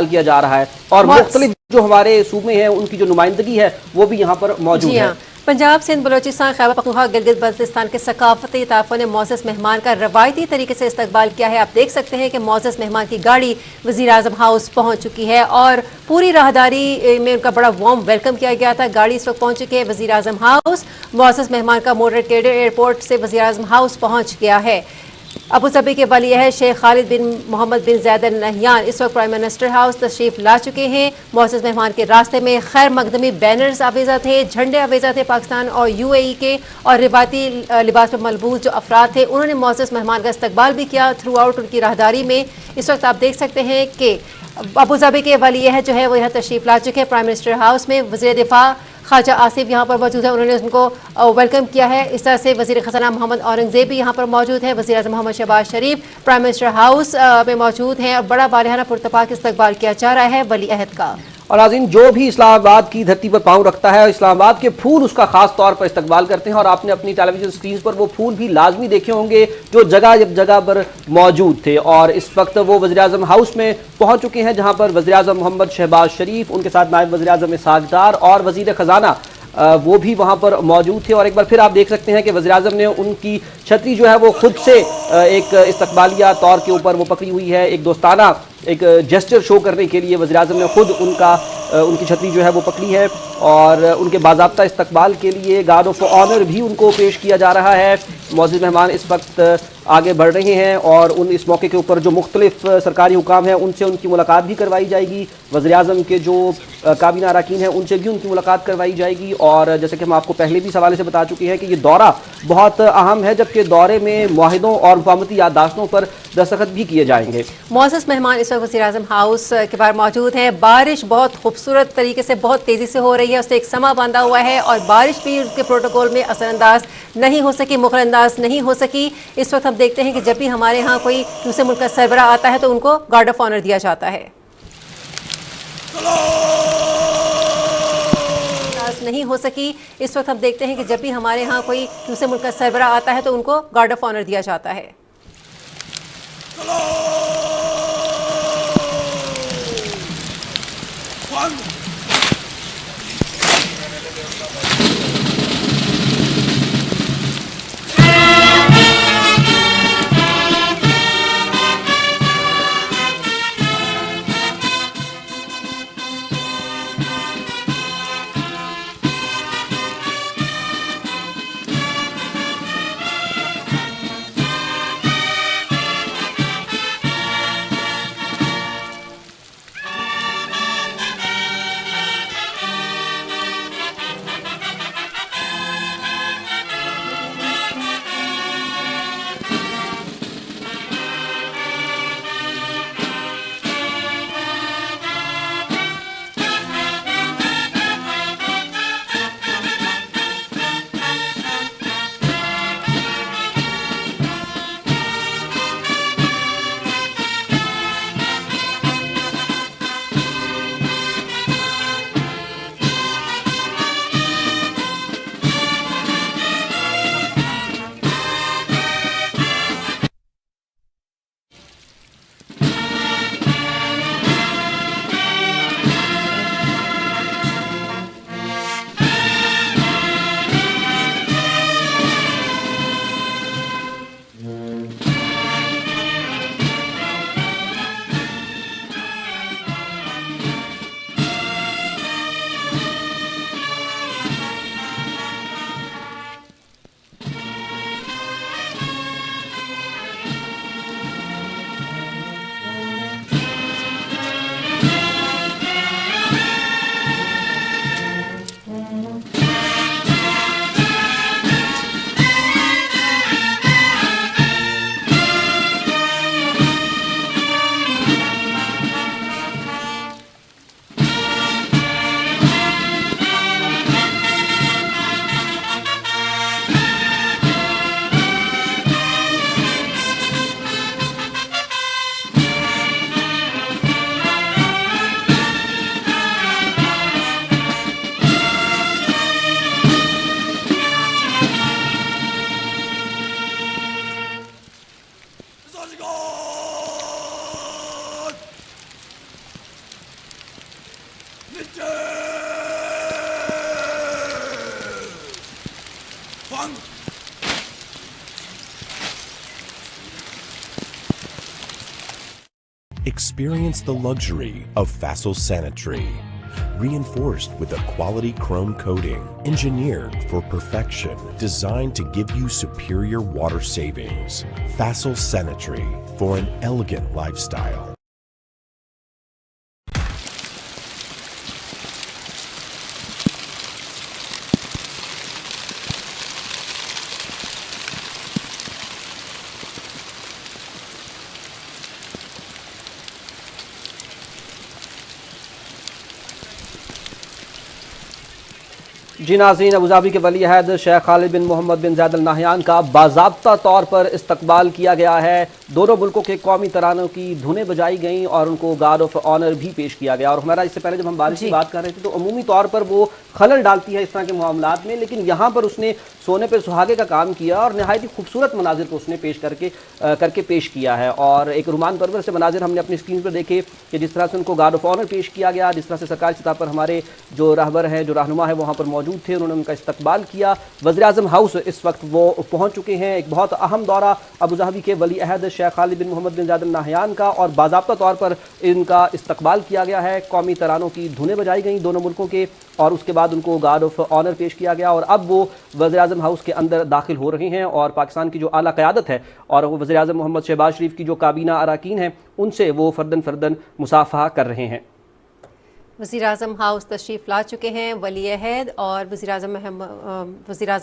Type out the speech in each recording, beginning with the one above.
किया जा रहा है और मुख्तलिफ जो हमारे सूबे हैं उनकी जो नुमाइंदगी है वो भी यहाँ पर मौजूद है। पंजाब, सिंध, बलोचिस्तान, खैबर पख्तूनख्वा, गिलगित बल्तिस्तान के सकाफती ताफ़ो ने मौजूद मेहमान का रवायती तरीके से इस्तकबाल किया है। आप देख सकते हैं कि मौजूद मेहमान की गाड़ी वज़ीर आज़म हाउस पहुँच चुकी है और पूरी राहदारी में उनका बड़ा वार्म वेलकम किया गया था। गाड़ी इस वक्त पहुँच चुकी है वज़ीर आज़म हाउस। मौजूद मेहमान का मोटर कैडर एयरपोर्ट से वज़ीर आज़म हाउस पहुँच गया है। अबू धाबी के वली अहद शेख खालिद बिन मोहम्मद बिन ज़ैद अल नहयान इस वक्त प्राइम मिनिस्टर हाउस तशरीफ ला चुके हैं। मौजूद मेहमान के रास्ते में खैर मकदमी बैनर्स आवेजा थे, झंडे आवेजा थे पाकिस्तान और UAE के, और रिवायती लिबास में मलबूस जो अफराद थे उन्होंने मौजूद मेहमान का इस्तकबाल भी किया थ्रू आउट उनकी राहदारी में। इस वक्त आप देख सकते हैं कि अबू धाबी के वली अहद जो है वो यहाँ तशरीफ ला चुके हैं प्राइम मिनिस्टर हाउस में। वज़ीर दिफा ख्वाजा आसिफ यहाँ पर मौजूद है, उन्होंने उनको वेलकम किया है। इस तरह से वज़ीर ख़ज़ाना मोहम्मद औरंगज़ेब भी यहाँ पर मौजूद है। वज़ीर आज़म मोहम्मद शहबाज शरीफ प्राइम मिनिस्टर हाउस में मौजूद हैं और बड़ा बारहाना पुरतपाक इस्तकबाल किया जा रहा है वली अहद का। और नाज़रीन, जो भी इस्लामाबाद की धरती पर पाँव रखता है, इस्लामाबाद के फूल उसका खास तौर पर इस्तकबाल करते हैं और आपने अपनी टेलीविजन स्क्रीन पर वो फूल भी लाजमी देखे होंगे जो जगह जगह पर मौजूद थे। और इस वक्त वो वज़ीर आज़म हाउस में पहुंच चुके हैं जहां पर वज़ीर आज़म मोहम्मद शहबाज शरीफ, उनके साथ नायब वज़ीर आज़म इसहाक़ डार और वज़ीर ख़ज़ाना वो भी वहां पर मौजूद थे। और एक बार फिर आप देख सकते हैं कि वज़ीर आज़म ने उनकी छतरी जो है वो खुद से एक इस्तकबालिया तौर के ऊपर वो पकड़ी हुई है। एक दोस्ताना एक जेस्चर शो करने के लिए वज़ीर आज़म ने खुद उनकी छतरी जो है वो पकड़ी है और उनके बाज़ाब्ता इस्तकबाल के लिए गार्ड ऑफ ऑनर भी उनको पेश किया जा रहा है। मौजूद मेहमान इस वक्त आगे बढ़ रहे हैं और इस मौके के ऊपर जो मुख्तलिफ सरकारी हुकाम हैं उनसे उनकी मुलाकात भी करवाई जाएगी। वज़ीर आज़म के जो काबीना अरकान हैं उनसे भी उनकी मुलाकात करवाई जाएगी। और जैसे कि हम आपको पहले भी इस हवाले से बता चुके हैं कि ये दौरा बहुत अहम है, जबकि दौरे में मुआहिदों और मुफाहमती याददाश्तों पर दस्तखत भी किए जाएंगे। मौजूद मेहमान इस वक्त वज़ीर आज़म हाउस के बाहर मौजूद हैं। बारिश बहुत खूबसूरत तरीके से बहुत तेज़ी से हो रही है, उससे एक समा बांधा हुआ है और बारिश भी उसके प्रोटोकॉल में असरअंदाज नहीं हो सकी, मुखरअंदाज नहीं हो सकी। इस वक्त हम देखते हैं कि जब भी हमारे यहाँ कोई दूसरे मुल्क का सरबरा आता है तो उनको गार्ड ऑफ ऑनर दिया जाता है। नहीं हो सकी। इस वक्त हम देखते हैं कि जब भी हमारे यहाँ कोई दूसरे मुल्क का सरबरा आता है तो उनको गार्ड ऑफ ऑनर दिया जाता है। Experience the luxury of Facile Sanitary. Reinforced with a quality chrome coating, engineered for perfection, designed to give you superior water savings. Facile Sanitary for an elegant lifestyle. जी नाज़रीन, Abu Dhabi के वली अहद शेख खालिद बिन मोहम्मद बिन ज़ायद Al Nahyan का बाज़ाब्ता तौर पर इस्तकबाल किया गया है। दोनों मुल्कों के कौमी तरानों की धुनें बजाई गईं और उनको गार्ड ऑफ ऑनर भी पेश किया गया। और हमारा इससे पहले जब हम बारिश की बात कर रहे थे तो अमूमी तौर पर वो खलल डालती है इस तरह के मामलात में, लेकिन यहाँ पर उसने सोने पर सुहागे का काम किया और नहायत ही खूबसूरत मनाजिर को उसने पेश करके पेश किया है। और एक रुमान परवर से मनाजिर हमने अपनी स्क्रीन पर देखे कि जिस तरह से उनको गार्ड ऑफ ऑनर पेश किया गया, जिस तरह से सरकारी सतह पर हमारे जो रहबर हैं, जो रहनुमा है, वहाँ पर मौजूद थे, उन्होंने उनका इस्तकबाल किया। वज़ीर-ए-आज़म हाउस इस वक्त वो पहुँच चुके हैं। एक बहुत अहम दौरा अबूधाबी के वली अहद शेख खालिद बिन मोहम्मद बिन ज़ायद अल नाहयान का, और बाज़ाब्ता तौर पर इनका इस्तकबाल किया गया है। कौमी तरानों की धुनें बजाई गई दोनों मुल्कों के, और उसके बाद उनको गार्ड ऑफ ऑनर पेश किया गया। और अब वो वज़ीर-ए-आज़म हाउस के अंदर दाखिल हो रहे हैं और पाकिस्तान की जो आला क़यादत है और वो वज़ीर-ए-आज़म मोहम्मद शहबाज शरीफ की जो काबीना अराकीन हैं, उनसे वो फ़र्दन फ़र्दन मुसाफ़हा कर रहे हैं। वज़ीर-ए-आज़म हाउस तशरीफ़ ला चुके हैं वली अहद, और वज़ीर-ए-आज़म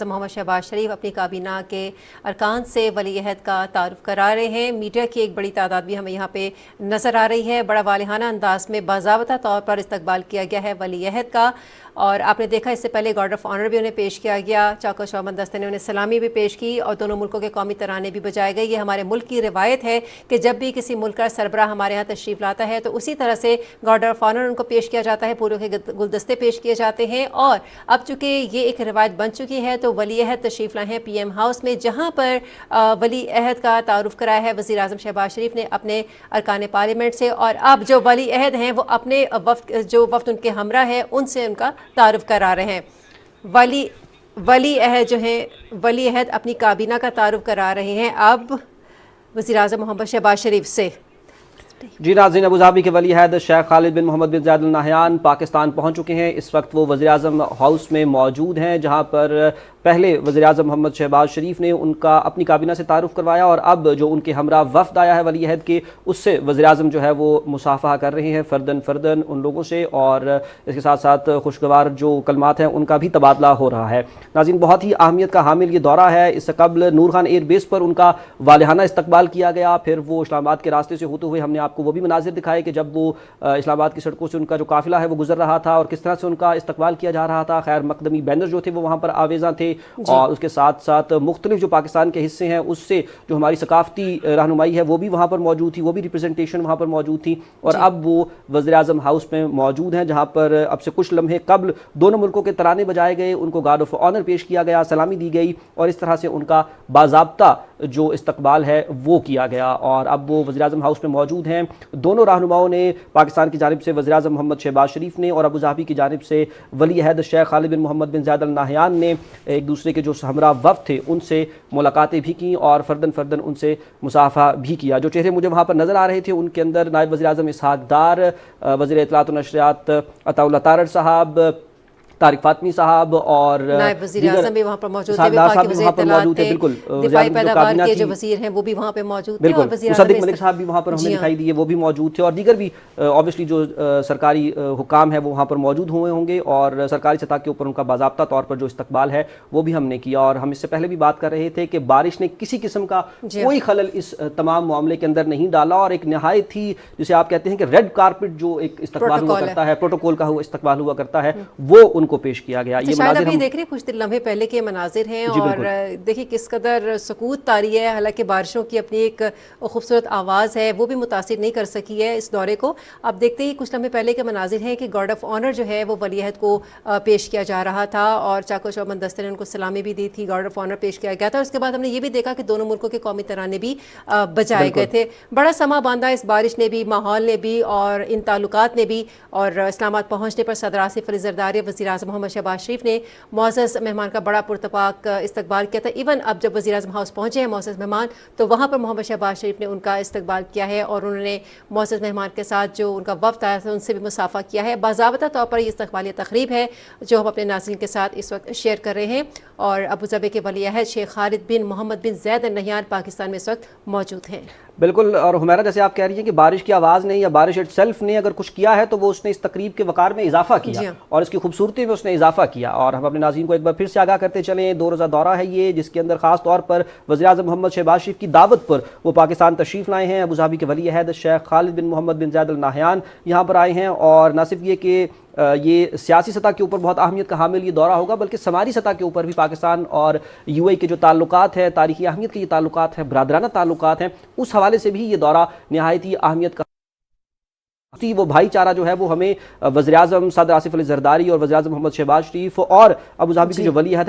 मोहम्मद शहबाज शरीफ अपनी काबीना के अरकान से वली अहद का तारुफ़ करा रहे हैं। मीडिया की एक बड़ी तादाद भी हमें यहाँ पे नज़र आ रही है। बड़ा वालिहाना अंदाज में बाज़ाब्ता तौर पर इस्तकबाल किया गया है वली अहद का, और आपने देखा इससे पहले गार्ड ऑफ ऑनर भी उन्हें पेश किया गया। चाको चौबंद दस्ते ने उन्हें सलामी भी पेश की और दोनों मुल्कों के कौमी तराने भी बजाए गए। ये हमारे मुल्क की रिवायत है कि जब भी किसी मुल्क का सरबराह हमारे यहाँ तशरीफ़ लाता है तो उसी तरह से गार्ड ऑफ ऑनर उनको पेश किया जाता है, पूरे के गुलदस्ते पेश किए जाते हैं। और अब चूँकि ये एक रिवायत बन चुकी है तो वली अहद तशरीफ़ लाए हैं PM हाउस में, जहाँ पर वली अहद का तारुफ़ कराया है वज़ीर-ए-आज़म शहबाज शरीफ ने अपने अरकान पार्लियामेंट से। और अब जो वली अहद हैं वो अपने वफ़द उनके हमरा है उनसे उनका तारुफ़ करा रहे हैं। वली अहद जो हैं, वली अहद अपनी काबीना का तारुफ़ करा रहे हैं अब वज़ीर-ए-आज़म मोहम्मद शहबाज शरीफ से। जी नाज़रीन, अबूधाबी के वली अहद शेख खालिद बिन मोहम्मद बिन ज़ायद अल नाहयान पाकिस्तान पहुँच चुके हैं। इस वक्त वो वज़ीर-ए-आज़म हाउस में मौजूद हैं, जहाँ पर पहले वज़ीर-ए-आज़म मोहम्मद शहबाज शरीफ ने उनका अपनी काबीना से तारुफ़ करवाया, और अब जो उनके हमरा वफ़द आया है वली अहद के, उससे वज़ीर-ए-आज़म जो है वो मुसाफ़हा कर रहे हैं फ़र्दन फ़र्दन उन लोगों से, और इसके साथ साथ खुशगवार जो कलमात हैं उनका भी तबादला हो रहा है। नाज़रीन, बहुत ही अहमियत का हामिल ये दौरा है। इससे कबल नूर खान एयर बेस पर उनका वालिहाना इस्तकबाल किया गया, फिर वो इस्लामाबाद के रास्ते से होते हुए हमने आपको वो भी मनाज़िर दिखाए कि जब वो इस्लामाबाद की सड़कों से उनका जो काफ़िला है वो गुजर रहा था और किस तरह से उनका इस्तकबाल किया जा रहा था। खैर मकदमी बैनर जो थे वो वहाँ पर आवेज़ा थे, और उसके साथ साथ मुख्तलिफ जो पाकिस्तान के हिस्से हैं उससे जो हमारी सकाफ़ती रहनुमाई है वो भी वहाँ पर मौजूद थी, वो भी रिप्रेजेंटेशन वहाँ पर मौजूद थी। और अब वो वज़ीर-ए-आज़म हाउस में मौजूद हैं, जहाँ पर अब से कुछ लम्हे कबल दोनों मुल्कों के तराने बजाए गए, उनको गार्ड ऑफ ऑनर पेश किया गया, सलामी दी गई, और इस तरह से उनका बाज़ाब्ता जो इस्तकबाल है वो किया गया। और अब वो वज़ीर-ए-आज़म हाउस में मौजूद हैं। दोनों रहनुमाओं ने, पाकिस्तान की जानिब से वज़ीर-ए-आज़म मोहम्मद शहबाज शरीफ ने और अबूधाबी की जानिब से वली अहद शेख खालिद बिन मोहम्मद बिन ज़ायद अल नाहयान ने एक दूसरे के जो हमरा वफ़द थे उनसे मुलाकातें भी की और फ़र्दन फ़र्दन उनसे मुसाफ़ा भी किया। जो चेहरे मुझे वहाँ पर नज़र आ रहे थे उनके अंदर नायब वज़ीर-ए-आज़म इसहाक़ डार, वज़ीर इत्तलात व नशरियात अताउल्लाह तारड़ साहब, तारिक फातमी साहब और नायब वज़ीर-ए-आज़म भी वहाँ पर मौजूद थे, बिल्कुल दिफाई पैदावार के जो वज़ीर हैं वो भी वहाँ पे मौजूद थे, और मुसद्दिक़ मलिक साहब भी वहाँ पर हमें दिखाई दिए, वो भी मौजूद थे, और दीगर भी ऑब्वियसली जो सरकारी हुकाम है वो वहाँ पर मौजूद हुए होंगे, और सरकारी सतह के ऊपर उनका बाज़ाब्ता तौर पर जो इस्तकबाल है वो भी हमने किया। और हम इससे पहले भी बात कर रहे थे कि बारिश ने किसी किस्म का कोई खलल इस तमाम मामले के अंदर नहीं डाला, और एक नहायत ही जिसे आप कहते हैं कि रेड कारपेट जो एक इस्तकबाल हुआ करता है, प्रोटोकॉल का हुआ इस्तकबाल हुआ करता है, वो उनको पेश किया गया। ये शायद मनाजिर अभी हम देख रहे हैं, कुछ लम्हे पहले के मनाजिर हैं जी, और देखिए किस कदर सकूत तारी है। हालांकि बारिशों की अपनी एक खूबसूरत आवाज़ है, वो भी मुतासिर नहीं कर सकी है इस दौरे को। अब देखते ही कुछ लम्हे पहले के मनाजिर हैं कि गार्ड ऑफ ऑनर जो है वो वलीअहद को पेश किया जा रहा था और चाको चौबंद दस्ते ने उनको सलामी भी दी थी, गार्ड ऑफ ऑनर पेश किया गया था। उसके बाद हमने ये भी देखा कि दोनों मुल्कों के कौमी तराने भी बजाए गए थे। बड़ा समा बांधा इस बारिश ने भी, माहौल ने भी और इन ताल्लुकात ने भी। और इस्लामाबाद पहुंचने पर सदर आसिफ अली जरदारी, वज़ीर आज़म मोहम्मद शहबाज शरीफ ने मोअज़्ज़ज़ मेहमान का बड़ा पुरतपाक इस्तकबाल किया था। इवन अब जब वज़ीर आज़म हाउस पहुंचे हैं मोअज़्ज़ज़ मेहमान, तो वहाँ पर मोहम्मद शहबाज शरीफ ने उनका इस्तकबाल किया है और उन्होंने मोअज़्ज़ज़ मेहमान के साथ जो उनका वफ़द आया था उनसे भी मुसाफ़ा किया है। बाज़ाबता तौर पर ये इस्तकबाली तकरीब है जो हम अपने नाज़रीन के साथ इस वक्त शेयर कर रहे हैं। और अबू धाबी के वली-अहद शेख खालिद बिन मोहम्मद बिन ज़ैद अल नहयान पाकिस्तान में इस वक्त मौजूद हैं। बिल्कुल। और हुमैरा, जैसे आप कह रही हैं कि बारिश की आवाज़ ने या बारिश इटसेल्फ ने अगर कुछ किया है तो वो उसने इस तकरीब के वक़ार में इजाफा किया और इसकी खूबसूरती में उसने इजाफा किया। और हम अपने नाज़रीन को एक बार फिर से आगाह करते चलें, 2 रोज़ा दौरा है ये, जिसके अंदर खास तौर पर वज़ीर आज़म मोहम्मद शहबाज शरीफ की दावत पर वो पाकिस्तान तशरीफ़ लाए हैं। अबू धाबी के वली-अहद शेख खालिद बिन मोहम्मद बिन ज़ैद अल नहयान यहाँ पर आए हैं। और न सिर्फ ये कि ये सियासी सतह के ऊपर बहुत अहमियत का हामिल ये दौरा होगा, बल्कि समाजी सतह के ऊपर भी पाकिस्तान और यूएई के जो ताल्लुकात है, तारीखी अहमियत के ये ताल्लुकात हैं, बरादराना ताल्लुकात हैं, उस हवाले से भी ये दौरा नहायत ही अहमियत का वो भाईचारा जो है वो हमें वज़ीर आज़म सदर आसिफ अली जरदारी और वज़ीर आज़म मोहम्मद शहबाज शरीफ और अबू धाबी के जो वली अहद